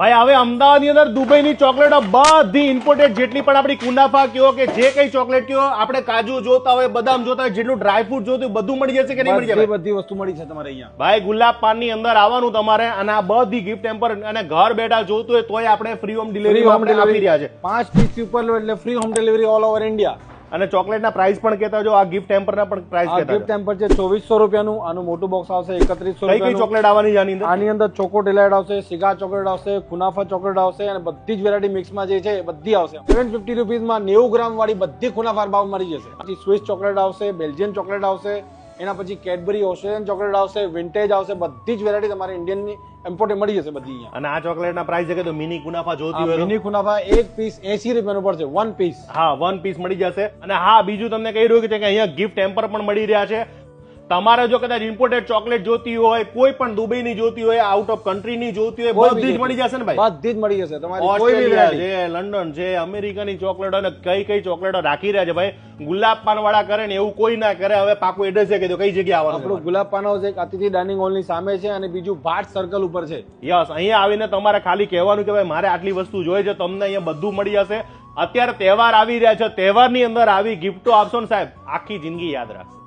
ભાઈ હવે અમદાવાદની અંદર દુબઈની ચોકલેટો બધી ઇમ્પોર્ટેડ જેટલી પણ આપણી કુનાફા કયો કે જે કઈ ચોકલેટ કયો આપણે કાજુ જોતા હોય બદામ જોતા હોય જેટલું ડ્રાય ફ્રૂટ જોતું હોય બધું મળી જશે કે નહીં મળી જાય? બધી વસ્તુ મળી છે તમારે અહીંયા. ભાઈ ગુલાબ પાનની અંદર આવવાનું તમારે અને આ બધી ગિફ્ટ ટેમ્પર અને ઘર બેઠા જોતું હોય તોય આપણે ફ્રી હોમ ડિલિવરી આપી રહ્યા છે. 5 પીસ ઉપર લો એટલે free home delivery all over India. અને ચોકલેટના પ્રાઇસ પણ કહેતા જો આ ગિફ્ટ ટેમ્પરના પણ પ્રાઇસ આ કહેતા ગિફ્ટ ટેમ્પર છે 2400 રૂપિયાનું. આનું મોટું બોક્સ આવશે 3100 કઈ કઈ રૂપિયાનું. ચોકલેટ આવવાની છે આની અંદર? આની અંદર ચોકો ડિલાઇટ આવશે, સિગા ચોકલેટ આવશે, કુનાફા ચોકલેટ આવશે અને બધી જ વેરાયટી મિક્સમાં જે છે એ બધી આવશે. 750 રૂપીસમાં 90 ગ્રામ વાળી બધી કુનાફા બાર મળી જશે. પછી સ્વિસ ચોકલેટ આવશે, બેલ્જિયન ચોકલેટ આવશે, એના પછી કેડબરી ઓસ્ટ્રેલિયન ચોકલેટ આવશે, વિન્ટેજ આવશે. બધી જ વેરાયટી તમારે ઇન્ડિયનની ઇમ્પોર્ટ મળી જશે બધી અહીંયા. અને આ ચોકલેટના પ્રાઇસ છે કે તો મિની કુનાફા જોતી હોય મિની કુનાફા એક પીસ 80 રૂપિયાનું પડશે. 1 પીસ. હા 1 પીસ મળી જશે. અને હા બીજું તમને કહી રહ્યું છે કે અહીંયા ગિફ્ટ ટેમ્પર પણ મળી રહ્યા છે. તમારે જો કદાચ ઇમ્પોર્ટેડ ચોકલેટ જોતી હોય, કોઈ પણ દુબઈની જોતી હોય, આઉટ ઓફ કન્ટ્રીની જોતી હોય, બધી જ મળી જશે ને ભાઈ? બધી જ મળી જશે તમારી કોઈ બી ઓસ્ટ્રેલિયા variety. છે, લંડન છે, અમેરિકાની ચોકલેટ અને કઈ કઈ ચોકલેટો રાખી રહ્યા છે ભાઈ. ગુલાબ પાન વાળા કરે ને એવું કોઈ ના કરે. હવે પાકું એડ્રેસ છે કે કઈ જગ્યાએ આવવાનું? આપણું ગુલાબ પાન હાઉસ એક અતિથિ ડાઇનિંગ હોલ ની સામે છે અને બીજું ભાટ સર્કલ ઉપર છે. યસ, અહીંયા આવીને તમારે ખાલી કહેવાનું કે ભાઈ મારે આટલી વસ્તુ જોઈએ છે, તમને અહીંયા બધું મળી જશે. અત્યારે તહેવાર આવી રહ્યા છે, તહેવારની અંદર આવી ગિફ્ટો આપશો ને સાહેબ આખી જિંદગી યાદ રાખશે.